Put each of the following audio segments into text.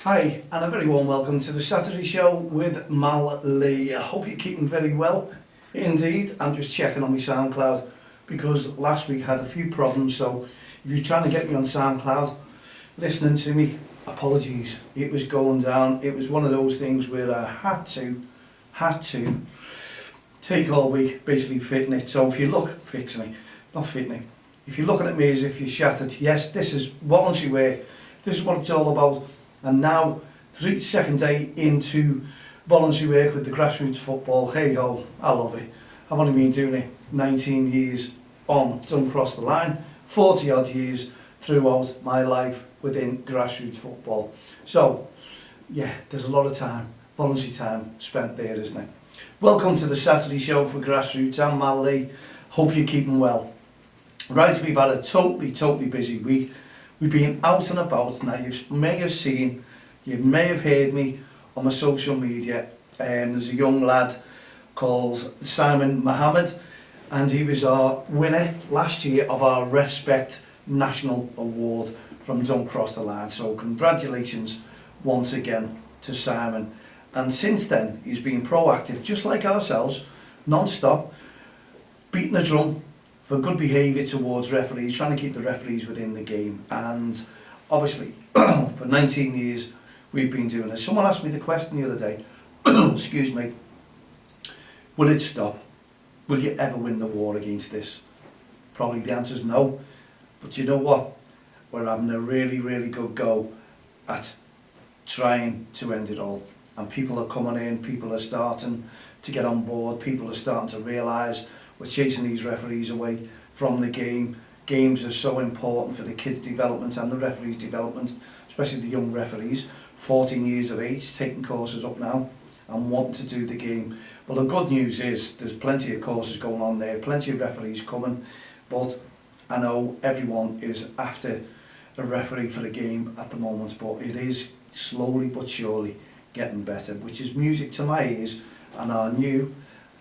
Hi, and a very warm welcome to the Saturday show with Mal Lee. I hope you're keeping very well indeed. I'm just checking on my SoundCloud because last week I had a few problems, so if you're trying to get me on SoundCloud, listening to me, apologies. It was going down. It was one of those things where I had to take all week basically fitting it. So if you look, fixing it, not fitting it. If you're looking at me as if you're shattered, yes, this is voluntary work. This is what it's all about. And now, second day into voluntary work with the grassroots football. Hey ho, I love it. I've only been doing it 19 years on, don't cross the line, 40 odd years throughout my life within grassroots football. So, yeah, there's a lot of time, voluntary time spent there, isn't it? Welcome to the Saturday show for Grassroots. I'm Mal Lee. Hope you're keeping well. Right, we've had a totally busy week. We've been out and about. Now you may have seen, you may have heard me on my social media. There's a young lad called Simon Mohammed, and he was our winner last year of our Respect National Award from Don't Cross the Line. So congratulations once again to Simon. And since then he's been proactive, just like ourselves, non-stop, beating the drum for good behaviour towards referees, trying to keep the referees within the game. And obviously, for 19 years, we've been doing this. Someone asked me the question the other day, excuse me, will it stop? Will you ever win the war against this? Probably the answer is no. But you know what? We're having a really good go at trying to end it all. And people are coming in, people are starting to get on board, people are starting to realise we're chasing these referees away from the game. Games are so important for the kids' development and the referees' development, especially the young referees, 14 years of age, taking courses up now and wanting to do the game. Well, the good news is there's plenty of courses going on there, plenty of referees coming, but I know everyone is after a referee for the game at the moment, but it is slowly but surely getting better, which is music to my ears. And our new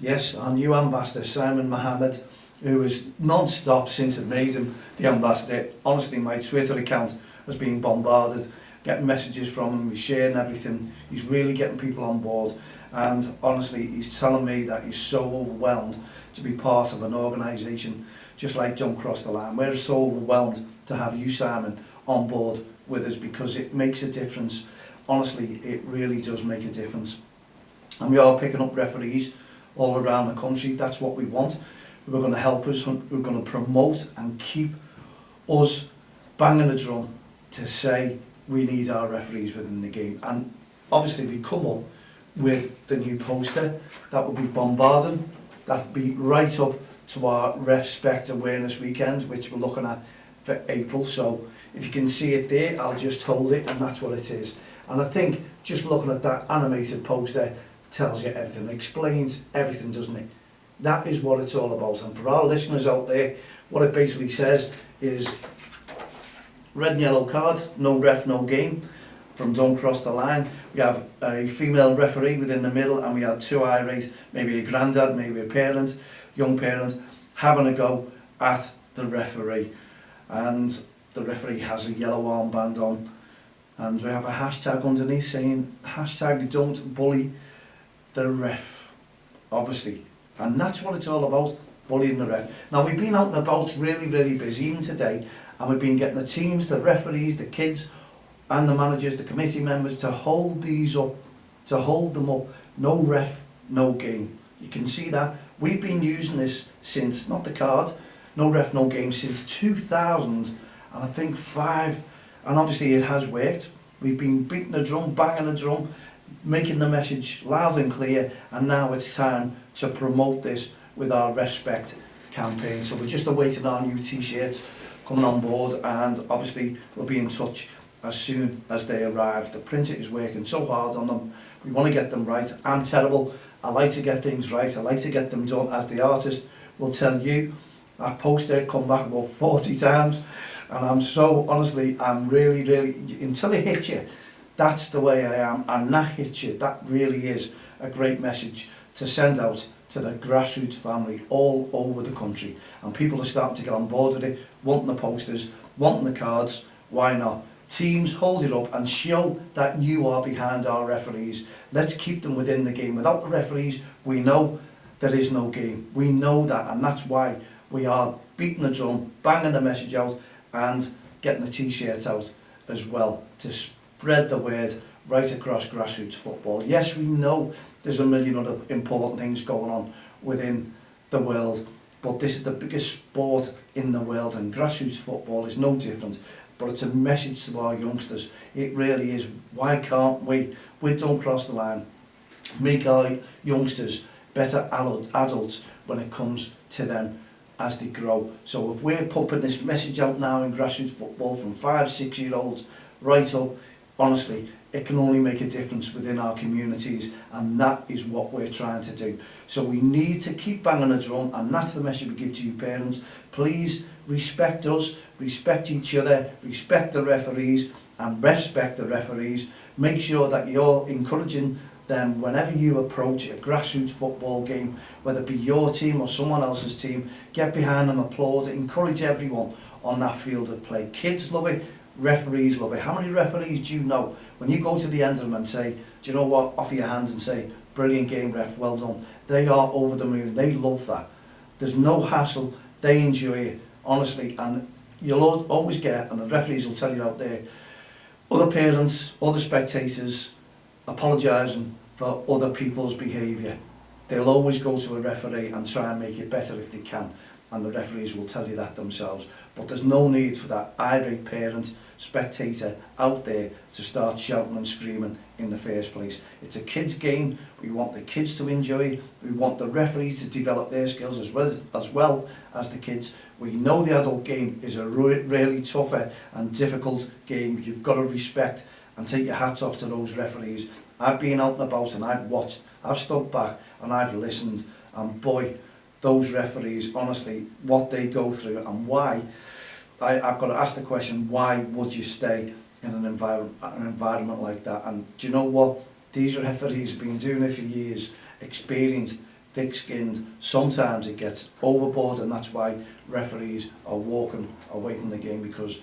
ambassador, Simon Mohammed, who is non-stop since I made him the ambassador. Honestly, my Twitter account has been bombarded, getting messages from him, he's sharing everything, he's really getting people on board. And honestly, he's telling me that he's so overwhelmed to be part of an organisation just like Don't Cross the Line. We're so overwhelmed to have you, Simon, on board with us because it makes a difference. Honestly, it really does make a difference. And we are picking up referees all around the country. That's what we want. We're going to help us, we're going to promote and keep us banging the drum to say we need our referees within the game. And obviously we come up with the new poster that will be bombarding, that'll be right up to our Respect Awareness Weekend, which we're looking at for April. So if you can see it there, I'll just hold it, and that's what it is. And I think just looking at that animated poster tells you everything, explains everything, doesn't it? That is what it's all about. And for our listeners out there, what it basically says is red and yellow card, no ref, no game, from Don't Cross the Line. We have a female referee within the middle, and we had two irate, maybe a granddad, maybe a parent, young parent, having a go at the referee. And the referee has a yellow armband on, and we have a hashtag underneath saying hashtag don't bully the ref, obviously. And that's what it's all about, bullying the ref. Now we've been out and about really busy even today, and we've been getting the teams, the referees, the kids and the managers, the committee members to hold these up, to hold them up. No ref, no game. You can see that. We've been using this since, not the card, no ref, no game, since 2000 and I think 5, and obviously it has worked. We've been beating the drum, banging the drum, making the message loud and clear, and now it's time to promote this with our Respect campaign. So we're just awaiting our new t-shirts coming on board, and obviously we'll be in touch as soon as they arrive. The printer is working so hard on them. We want to get them right. I'm terrible. I like to get things right. I like to get them done. As the artist will tell you, that poster come back about 40 times, and I'm so, honestly, I'm really, until it hits you, that's the way I am. And that hits you. That really is a great message to send out to the grassroots family all over the country. And people are starting to get on board with it, wanting the posters, wanting the cards. Why not? teams, hold it up and show that you are behind our referees. Let's keep them within the game. Without the referees, we know there is no game. We know that, and that's why we are beating the drum, banging the message out, and getting the t-shirts out as well to spread the word right across grassroots football. Yes, we know there's a million other important things going on within the world, but this is the biggest sport in the world, and grassroots football is no different. But it's a message to our youngsters. It really is. Why can't we Don't Cross the Line make our youngsters better adults when it comes to them as they grow? So if we're pumping this message out now in grassroots football from 5, 6 year olds right up, honestly, it can only make a difference within our communities, and that is what we're trying to do. So we need to keep banging the drum, and that's the message we give to you parents. Please respect us, respect each other, respect the referees, and respect the referees. Make sure that you're encouraging them whenever you approach a grassroots football game, whether it be your team or someone else's team. Get behind them, applaud it, encourage everyone on that field of play. Kids love it, referees love it. How many referees do you know, when you go to the end of them and say, do you know what, offer your hands and say, brilliant game ref, well done, they are over the moon. They love that. There's no hassle, they enjoy it, honestly. And you'll always get, and the referees will tell you out there, other parents, other spectators apologising for other people's behaviour. They'll always go to a referee and try and make it better if they can, and the referees will tell you that themselves. But there's no need for that irate parent, spectator out there to start shouting and screaming in the first place. It's a kids' game. We want the kids to enjoy it. We want the referees to develop their skills as well as the kids. We know the adult game is a really tougher and difficult game. You've got to respect and take your hats off to those referees. I've been out and about and I've watched, I've stood back and I've listened, and boy, those referees, honestly, what they go through and why. I've got to ask the question, why would you stay in an environment like that? And do you know what? These referees have been doing it for years, experienced, thick-skinned. Sometimes it gets overboard, and that's why referees are walking away from the game, because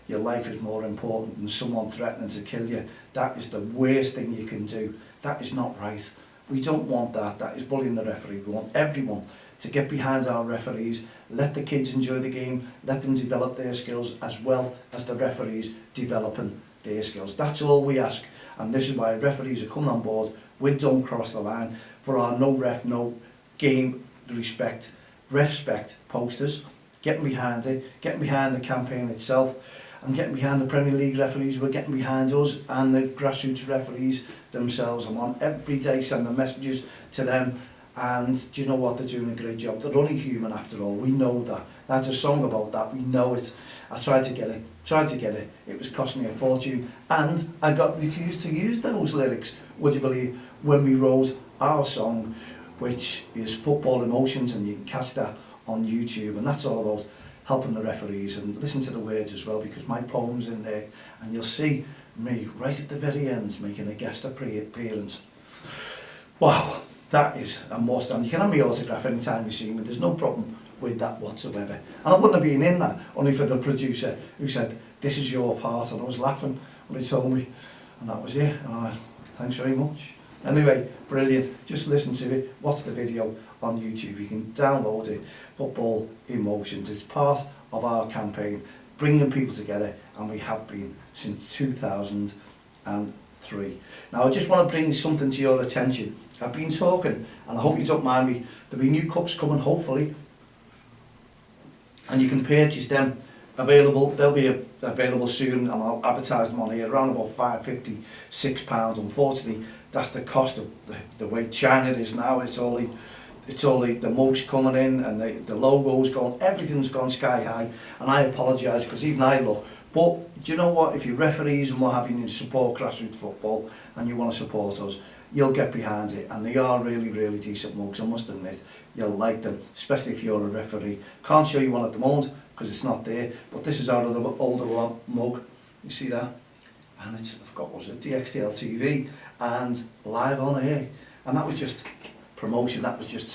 your life is more important than someone threatening to kill you. That is the worst thing you can do. That is not right. We don't want that. That is bullying the referee. We want everyone to get behind our referees, let the kids enjoy the game, let them develop their skills as well as the referees developing their skills. That's all we ask, and this is why referees are coming on board with Don't Cross the Line for our No Ref, No Game Respect, Respect posters, getting behind it, getting behind the campaign itself, and getting behind the Premier League referees. We're getting behind us and the grassroots referees themselves. I want every day sending messages to them. And do you know what? They're doing a great job. They're only human after all. We know that. That's a song about that. We know it. I tried to get it. It was costing me a fortune. And I got refused to use those lyrics, would you believe, when we wrote our song, which is Football Emotions, and you can catch that on YouTube. And that's all about helping the referees, and listen to the words as well, because my poem's in there. And you'll see me right at the very end making a guest appearance. Wow. That is a must, and you can have my autograph anytime you see me. There's no problem with that whatsoever. And I wouldn't have been in that only for the producer who said, this is your part, and I was laughing when he told me, and that was it. And I went, thanks very much. Anyway, brilliant. Just listen to it, watch the video on YouTube. You can download it, Football Emotions. It's part of our campaign, bringing people together, and we have been since 2003. Now I just want to bring something to your attention. I've been talking, and I hope you don't mind me, there'll be new cups coming hopefully, and you can purchase them available. They'll be available soon, and I'll advertise them on here around about £5.50, £6. Unfortunately, that's the cost of the way China is now. It's only the mugs coming in, and the logo's gone, everything's gone sky high, and I apologise because even I look. But do you know what? If you're referees and what have you, and you support grassroots football and you want to support us, you'll get behind it, and they are really, really decent mugs. I must admit, you'll like them, especially if you're a referee. Can't show you one at the moment because it's not there, but this is our older mug. You see that? And it's, I forgot what was it, DXTL TV and live on air. And that was just promotion. That was just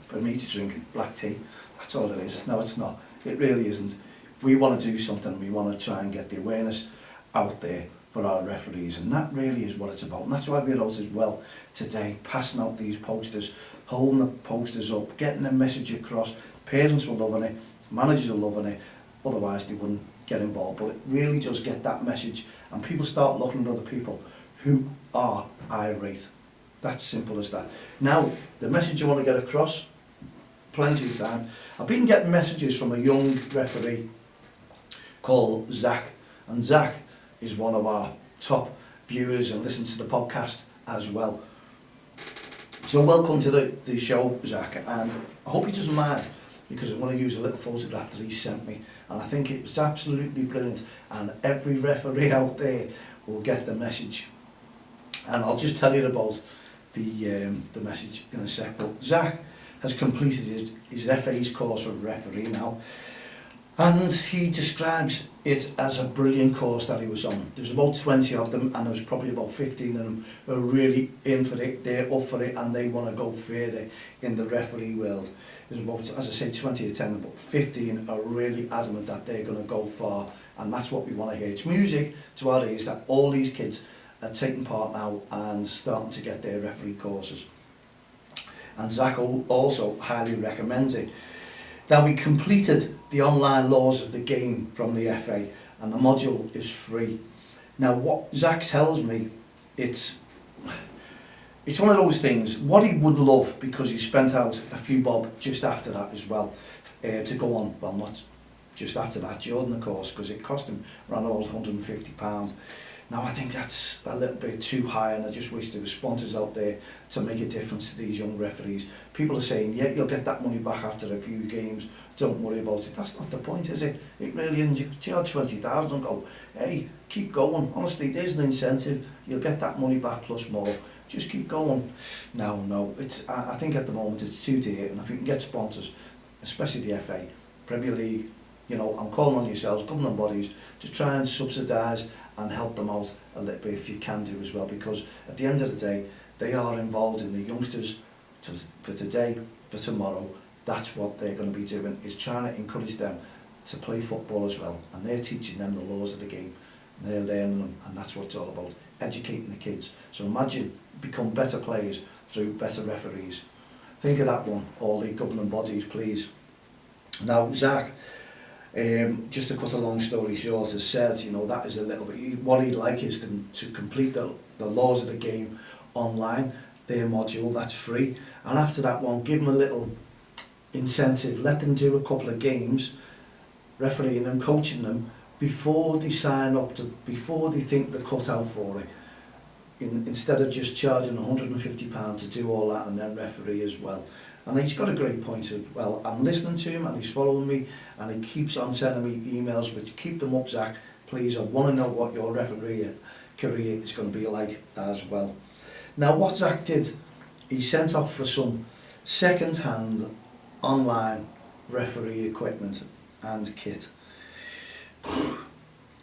for me to drink black tea. That's all it is. No, it's not. It really isn't. We want to do something. We want to try and get the awareness out there for our referees, and that really is what it's about. And that's why we're out as well today, passing out these posters, holding the posters up, getting the message across. Parents were loving it, managers are loving it, otherwise they wouldn't get involved. But it really does get that message, and people start looking at other people who are irate. That's simple as that. Now, the message I want to get across, plenty of time. I've been getting messages from a young referee called Zach, and Zach is one of our top viewers and listens to the podcast as well. So welcome to the show, Zach, and I hope he doesn't mind, because I'm going to use a little photograph that he sent me, and I think it was absolutely brilliant, and every referee out there will get the message. And I'll just tell you about the message in a sec. But Zach has completed his FA's course for referee now, and he describes it as a brilliant course that he was on. There's about 20 of them, and there was probably about 15 of them who are really in for it, they're up for it, and they want to go further in the referee world. There's about, as I say, 20 attending, but 15 are really adamant that they're going to go far, and that's what we want to hear. It's music to our ears that all these kids are taking part now and starting to get their referee courses. And Zach also highly recommends it. Now, we completed the online laws of the game from the FA, and the module is free. Now, what Zach tells me, it's one of those things, what he would love, because he spent out a few bob just after that as well, to go on, well, not just after that, during the course, because it cost him around about £150. Now, I think that's a little bit too high, and I just wish there were sponsors out there to make a difference to these young referees. People are saying, yeah, you'll get that money back after a few games, don't worry about it. That's not the point, is it? It really isn't. You charge 20,000 and go, hey, keep going. Honestly, there's an incentive. You'll get that money back plus more. Just keep going. No, I think at the moment it's too dear, and if you can get sponsors, especially the FA, Premier League, you know, I'm calling on yourselves, governing bodies, to try and subsidise and help them out a little bit if you can do as well, because at the end of the day, they are involved in the youngsters for today, for tomorrow. That's what they're going to be doing, is trying to encourage them to play football as well, and they're teaching them the laws of the game, and they're learning them, and that's what it's all about, educating the kids. So imagine, become better players through better referees. Think of that one, all the governing bodies, please. Now, Zach, just to cut a long story short, has said, you know, that is a little bit, what he'd like is to complete the laws of the game online, their module, that's free, and after that one, give them a little incentive, let them do a couple of games, refereeing them, coaching them, before they sign up, before they think they're cut out for it, instead of just charging £150 to do all that and then referee as well. And he's got a great point as well. I'm listening to him, and he's following me, and he keeps on sending me emails, which keep them up, Zach. Please, I want to know what your referee career is going to be like as well. Now, what Zach did, he sent off for some second-hand online referee equipment and kit.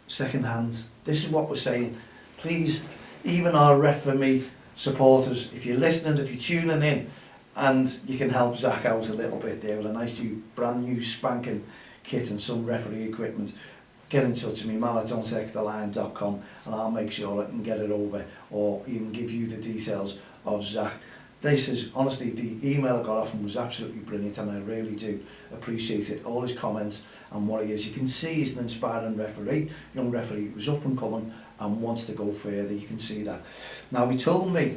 Second-hand, this is what we're saying. Please, even our referee supporters, if you're listening, if you're tuning in, and you can help Zach out a little bit there with a nice new, brand new spanking kit and some referee equipment, get in touch with me, that.Thank, and I'll make sure I can get it over, or even give you the details of Zach. This is, honestly, the email I got off him was absolutely brilliant, and I really do appreciate it. All his comments and what he is. You can see he's an inspiring referee, young referee who's up and coming and wants to go further. You can see that. Now, he told me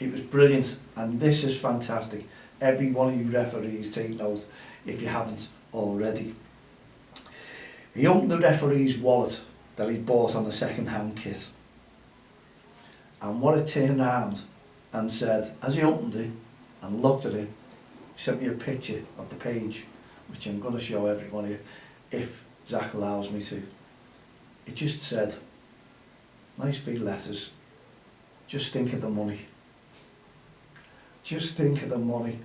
it was brilliant, and this is fantastic. Every one of you referees, take note if you haven't already. He opened the referee's wallet that he bought on the second-hand kit, and what it turned around and said, as he opened it and looked at it, he sent me a picture of the page, which I'm going to show everyone here, if Zach allows me to. It just said, nice big letters, just think of the money. Just think of the money.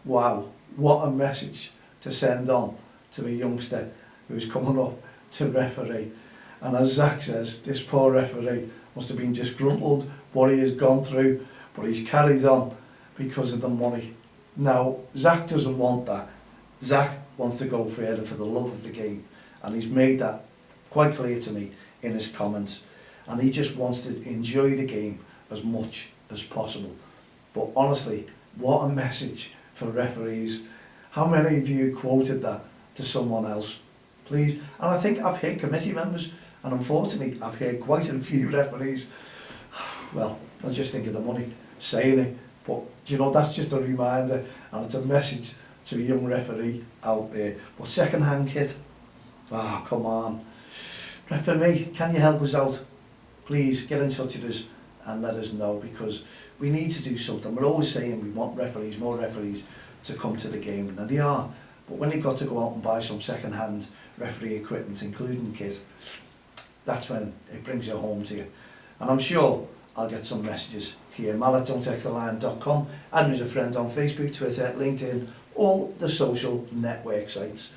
Wow, what a message to send on to a youngster who's coming up to referee. And as Zach says, this poor referee must have been disgruntled what he has gone through, but he's carried on because of the money. Now, Zach doesn't want that. Zach wants to go further for the love of the game, and he's made that quite clear to me in his comments, and he just wants to enjoy the game as much as possible. But honestly, what a message for referees. How many of you quoted that to someone else? Please. And I think I've heard committee members, and unfortunately I've heard quite a few referees, well, I just think of the money, saying it. But do you know, that's just a reminder, and it's a message to a young referee out there. But second-hand kit, come on. Referee, can you help us out? Please get in touch with us and let us know, because we need to do something. We're always saying we want referees, more referees to come to the game, and they are. But when you've got to go out and buy some second-hand referee equipment, including kit, that's when it brings it home to you. And I'm sure I'll get some messages here. that.Thank.com. Add me as a friend on Facebook, Twitter, LinkedIn, all the social network sites.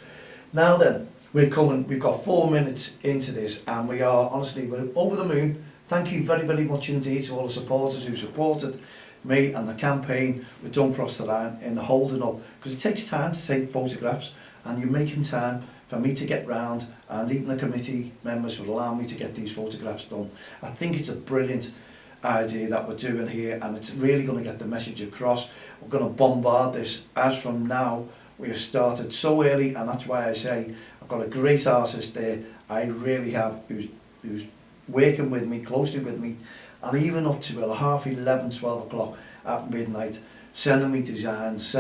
Now then, we've got 4 minutes into this, and we're over the moon. Thank you very, very much indeed to all the supporters who supported me and the campaign with Don't Cross the Line in holding up, because it takes time to take photographs, and you're making time for me to get round, and even the committee members would allow me to get these photographs done. I think it's a brilliant idea that we're doing here, and it's really going to get the message across. We're going to bombard this as from now. We have started so early, and that's why I say I've got a great artist there. I really have, who's working with me, closely with me, and even up to 11:30, 12 o'clock at midnight, sending me designs,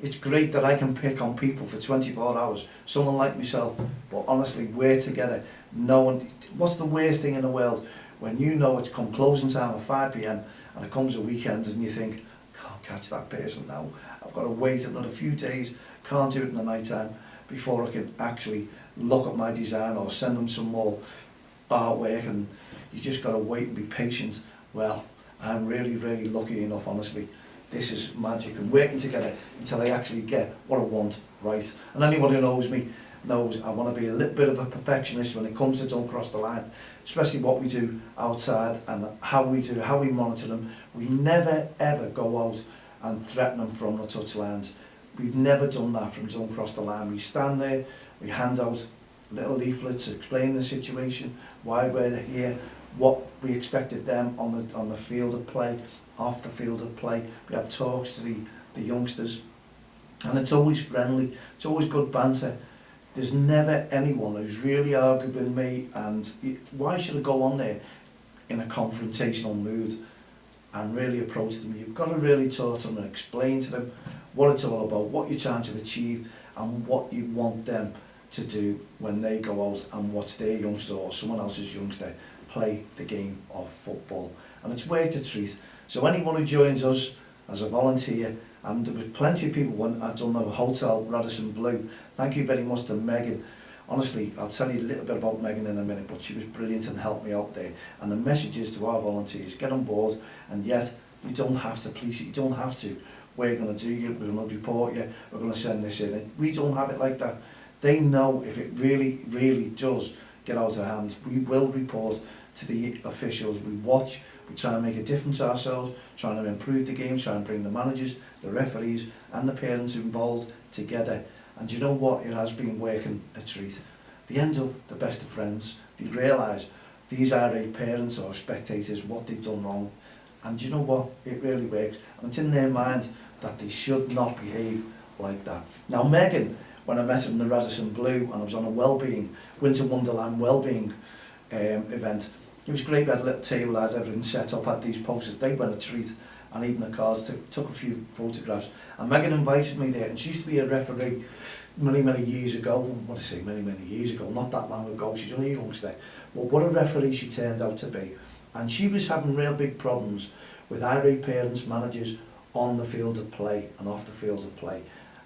it's great that I can pick on people for 24 hours, someone like myself. But honestly, we're together. What's the worst thing in the world? When you know it's come closing time at 5 p.m. and it comes a weekend and you think, can't catch that person now, I've got to wait another few days, can't do it in the night time before I can actually look at my design or send them some more artwork, and you just got to wait and be patient. Well, I'm really, really lucky enough, honestly. This is magic, and working together until I actually get what I want right. And anyone who knows me knows I want to be a little bit of a perfectionist when it comes to Don't Cross the Line, especially what we do outside and how we monitor them. We never ever go out and threaten them from the touchlines. We've never done that from Don't Cross the Line. We stand there, we hand out little leaflets explaining the situation, why we're here, what we expect of them on the field of play, off the field of play. We have talks to the youngsters, and it's always friendly, it's always good banter. There's never anyone who's really argued with me, and why should I go on there in a confrontational mood and really approach them? You've got to really talk to them and explain to them what it's all about, what you're trying to achieve, and what you want them to do when they go out and watch their youngster or someone else's youngster play the game of football. And it's worth a treat. So anyone who joins us as a volunteer, and there was plenty of people when I'd done the Hotel Radisson Blue. Thank you very much to Megan. Honestly, I'll tell you a little bit about Megan in a minute, but she was brilliant and helped me out there. And the message is to our volunteers, get on board, and yet you don't have to police it, you don't have to. We're going to do you, we're going to report you, we're going to send this in. And we don't have it like that. They know if it really, really does get out of hands, we will report to the officials. We watch, we try and make a difference ourselves, trying to improve the game, trying to bring the managers, the referees and the parents involved together. And you know what, it has been working a treat. They end up the best of friends. They realise these irate parents or spectators what they've done wrong, and you know what, it really works, and it's in their mind that they should not behave like that. Now Megan, when I met her in the Radisson Blue and I was on a wellbeing, Winter Wonderland wellbeing event, it was great. We had a little table, as everything set up, had these posters, they were a treat, and even the cards, took a few photographs. And Megan invited me there, and she used to be a referee many, many years ago. What do I say, many, many years ago, not that long ago, she's only a youngster. But what a referee she turned out to be. And she was having real big problems with irate parents, managers on the field of play and off the field of play.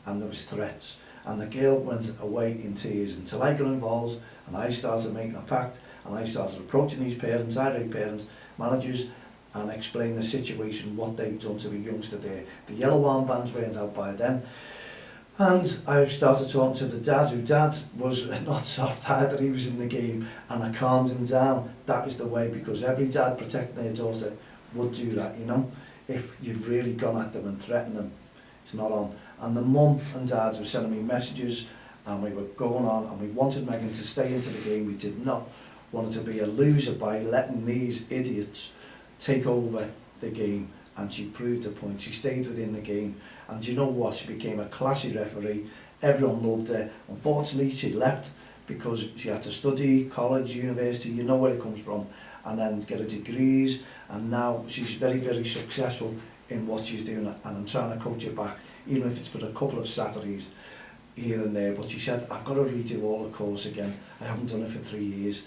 And there was threats. And the girl went away in tears until I got involved, and I started making a pact, and I started approaching these parents, irate parents, managers, and explain the situation, what they've done to a youngster there. The yellow armbands weren't out by them. And I've started talking to the dad, who dad was not soft either, he was in the game, and I calmed him down. That is the way, because every dad protecting their daughter would do that, you know. If you've really gone at them and threatened them, it's not on. And the mum and dad were sending me messages, and we were going on, and we wanted Megan to stay into the game. We did not wanted to be a loser by letting these idiots take over the game, and she proved her point. She stayed within the game, and you know what, she became a classy referee. Everyone loved her. Unfortunately, she left because she had to study, college, university, you know where it comes from, and then get her degrees, and now she's very, very successful in what she's doing, and I'm trying to coach her back, even if it's for a couple of Saturdays here and there. But she said, I've got to redo all the course again. I haven't done it for 3 years.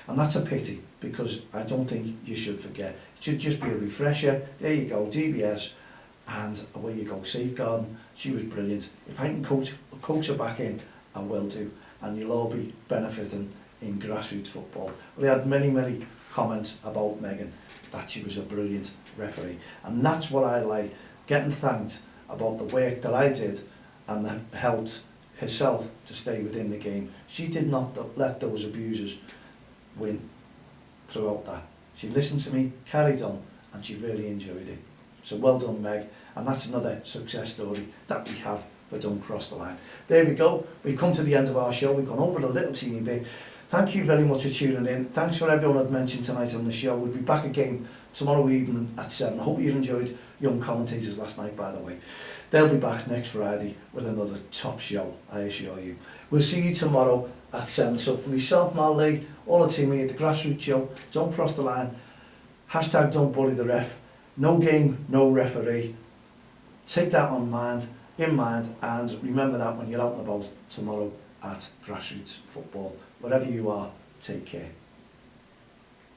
And that's a pity, because I don't think you should forget. It should just be a refresher. There you go, DBS, and away you go, safeguarding. She was brilliant. If I can coach her back in, I will do. And you'll all be benefiting in grassroots football. We had many, many comments about Megan, that she was a brilliant referee. And that's what I like, getting thanked about the work that I did and that helped herself to stay within the game. She did not let those abusers win throughout that. She listened to me, carried on, and she really enjoyed it. So well done, Meg. And that's another success story that we have for Don't Cross the Line. There we go. We've come to the end of our show. We've gone over a little teeny bit. Thank you very much for tuning in. Thanks for everyone I've mentioned tonight on the show. We'll be back again tomorrow evening at 7. I hope you enjoyed young commentators last night, by the way. They'll be back next Friday with another top show, I assure you. We'll see you tomorrow at 7. So for myself, Mal Lee, all the team here at the Grassroots Show, don't cross the line. Hashtag don't bully the ref. No game, no referee. Take that in mind, and remember that when you're out and about tomorrow at Grassroots Football. Wherever you are, take care.